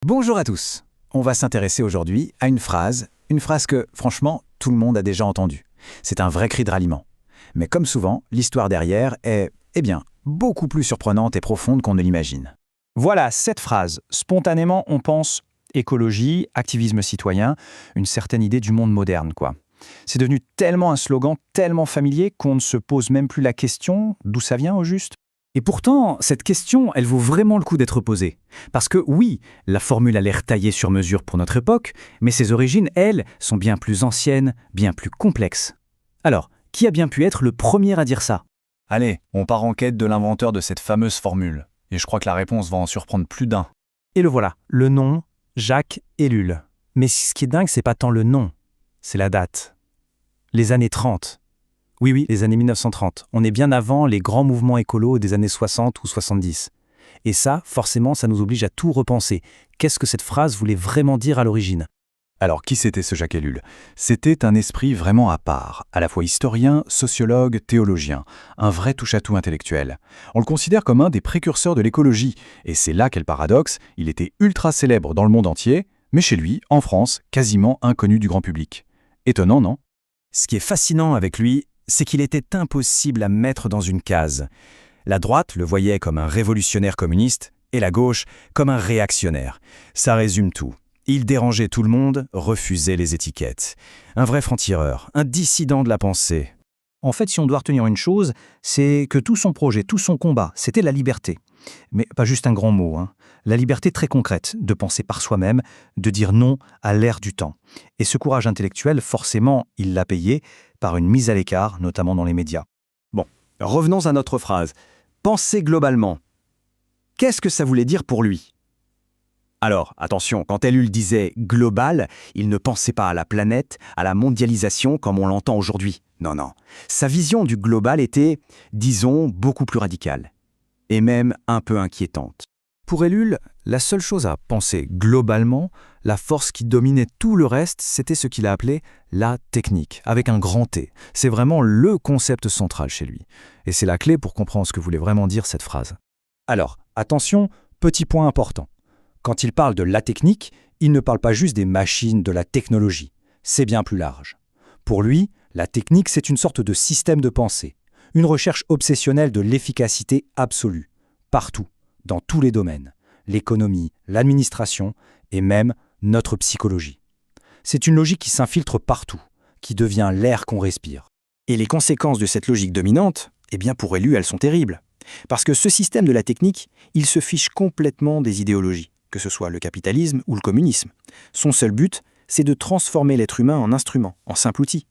Bonjour à tous. On va s'intéresser aujourd'hui à une phrase que, franchement, tout le monde a déjà entendue. C'est un vrai cri de ralliement. Mais comme souvent, l'histoire derrière est, beaucoup plus surprenante et profonde qu'on ne l'imagine. Voilà, cette phrase. Spontanément, on pense écologie, activisme citoyen, une certaine idée du monde moderne, quoi. C'est devenu tellement un slogan, tellement familier qu'on ne se pose même plus la question d'où ça vient au juste. Et pourtant, cette question, elle vaut vraiment le coup d'être posée. Parce que oui, la formule a l'air taillée sur mesure pour notre époque, mais ses origines, elles, sont bien plus anciennes, bien plus complexes. Alors, qui a bien pu être le premier à dire ça? Allez, on part en quête de l'inventeur de cette fameuse formule. Et je crois que la réponse va en surprendre plus d'un. Et le voilà, le nom, Jacques Ellul. Mais ce qui est dingue, c'est pas tant le nom, c'est la date. Les années 30. Oui, les années 1930. On est bien avant les grands mouvements écolos des années 60 ou 70. Et ça, forcément, ça nous oblige à tout repenser. Qu'est-ce que cette phrase voulait vraiment dire à l'origine? Alors, qui c'était ce Jacques Ellul? C'était un esprit vraiment à part, à la fois historien, sociologue, théologien, un vrai touche-à-tout intellectuel. On le considère comme un des précurseurs de l'écologie, et c'est là qu'est le paradoxe, il était ultra célèbre dans le monde entier, mais chez lui, en France, quasiment inconnu du grand public. Étonnant, non? Ce qui est fascinant avec lui, c'est qu'il était impossible à mettre dans une case. La droite le voyait comme un révolutionnaire communiste, et la gauche comme un réactionnaire. Ça résume tout. Il dérangeait tout le monde, refusait les étiquettes. Un vrai franc-tireur, un dissident de la pensée. En fait, si on doit retenir une chose, c'est que tout son projet, tout son combat, c'était la liberté. Mais pas juste un grand mot, hein. La liberté très concrète, de penser par soi-même, de dire non à l'ère du temps. Et ce courage intellectuel, forcément, il l'a payé par une mise à l'écart, notamment dans les médias. Bon, revenons à notre phrase. Penser globalement. Qu'est-ce que ça voulait dire pour lui? Alors, attention, quand Ellul disait « global », il ne pensait pas à la planète, à la mondialisation comme on l'entend aujourd'hui. Non. Sa vision du global était, disons, beaucoup plus radicale. Et même un peu inquiétante. Pour Ellul, la seule chose à penser globalement, la force qui dominait tout le reste, c'était ce qu'il a appelé la technique, avec un grand T. C'est vraiment le concept central chez lui. Et c'est la clé pour comprendre ce que voulait vraiment dire cette phrase. Alors, attention, petit point important. Quand il parle de la technique, il ne parle pas juste des machines, de la technologie. C'est bien plus large. Pour lui, la technique, c'est une sorte de système de pensée, une recherche obsessionnelle de l'efficacité absolue, partout, dans tous les domaines, l'économie, l'administration et même notre psychologie. C'est une logique qui s'infiltre partout, qui devient l'air qu'on respire. Et les conséquences de cette logique dominante, pour Ellul, elles sont terribles. Parce que ce système de la technique, il se fiche complètement des idéologies, que ce soit le capitalisme ou le communisme. Son seul but, c'est de transformer l'être humain en instrument, en simple outil.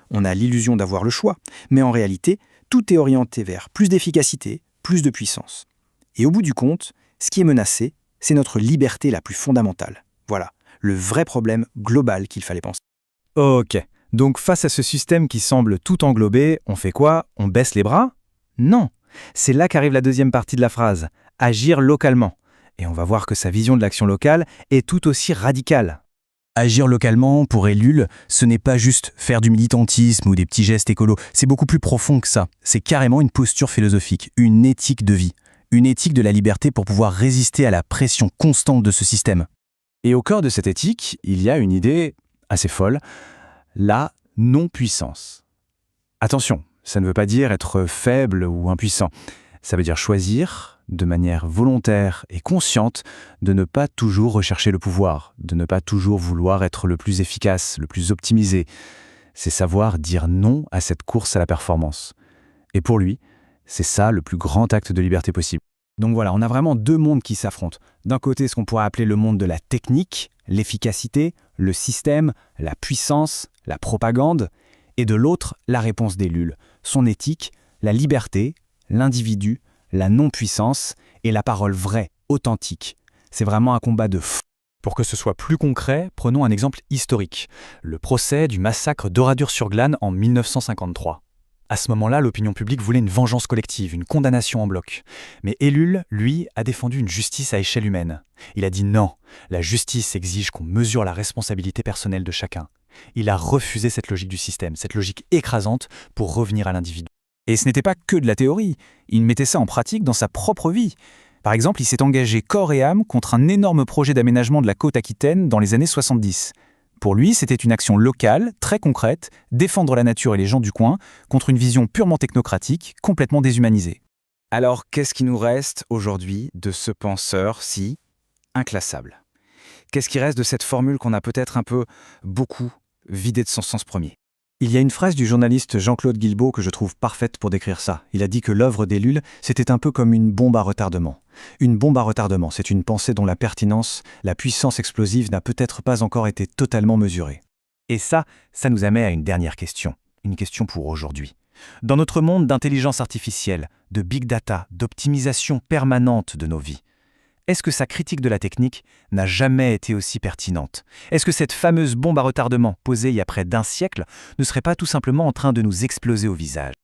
On a l'illusion d'avoir le choix, mais en réalité, tout est orienté vers plus d'efficacité, plus de puissance. Et au bout du compte, ce qui est menacé, c'est notre liberté la plus fondamentale. Voilà, le vrai problème global qu'il fallait penser. Ok, donc face à ce système qui semble tout englober, on fait quoi? On baisse les bras? Non, c'est là qu'arrive la deuxième partie de la phrase, agir localement. Et on va voir que sa vision de l'action locale est tout aussi radicale. Agir localement, pour Ellul, ce n'est pas juste faire du militantisme ou des petits gestes écolos, c'est beaucoup plus profond que ça. C'est carrément une posture philosophique, une éthique de vie, une éthique de la liberté pour pouvoir résister à la pression constante de ce système. Et au cœur de cette éthique, il y a une idée assez folle, la non-puissance. Attention, ça ne veut pas dire être faible ou impuissant. Ça veut dire choisir, de manière volontaire et consciente, de ne pas toujours rechercher le pouvoir, de ne pas toujours vouloir être le plus efficace, le plus optimisé. C'est savoir dire non à cette course à la performance. Et pour lui, c'est ça le plus grand acte de liberté possible. Donc voilà, on a vraiment deux mondes qui s'affrontent. D'un côté, ce qu'on pourrait appeler le monde de la technique, l'efficacité, le système, la puissance, la propagande, et de l'autre, la réponse d'Ellul, son éthique, la liberté, l'individu, la non-puissance et la parole vraie, authentique. C'est vraiment un combat de fou. Pour que ce soit plus concret, prenons un exemple historique. Le procès du massacre d'Oradur-sur-Glane en 1953. À ce moment-là, l'opinion publique voulait une vengeance collective, une condamnation en bloc. Mais Ellul, lui, a défendu une justice à échelle humaine. Il a dit non, la justice exige qu'on mesure la responsabilité personnelle de chacun. Il a refusé cette logique du système, cette logique écrasante pour revenir à l'individu. Et ce n'était pas que de la théorie, il mettait ça en pratique dans sa propre vie. Par exemple, il s'est engagé corps et âme contre un énorme projet d'aménagement de la côte aquitaine dans les années 70. Pour lui, c'était une action locale, très concrète, défendre la nature et les gens du coin, contre une vision purement technocratique, complètement déshumanisée. Alors, qu'est-ce qui nous reste aujourd'hui de ce penseur si inclassable? Qu'est-ce qui reste de cette formule qu'on a peut-être un peu beaucoup vidée de son sens premier? Il y a une phrase du journaliste Jean-Claude Guilbault que je trouve parfaite pour décrire ça. Il a dit que l'œuvre d'Ellul, c'était un peu comme une bombe à retardement. Une bombe à retardement, c'est une pensée dont la pertinence, la puissance explosive n'a peut-être pas encore été totalement mesurée. Et ça nous amène à une dernière question. Une question pour aujourd'hui. Dans notre monde d'intelligence artificielle, de big data, d'optimisation permanente de nos vies, est-ce que sa critique de la technique n'a jamais été aussi pertinente? Est-ce que cette fameuse bombe à retardement posée il y a près d'un siècle ne serait pas tout simplement en train de nous exploser au visage?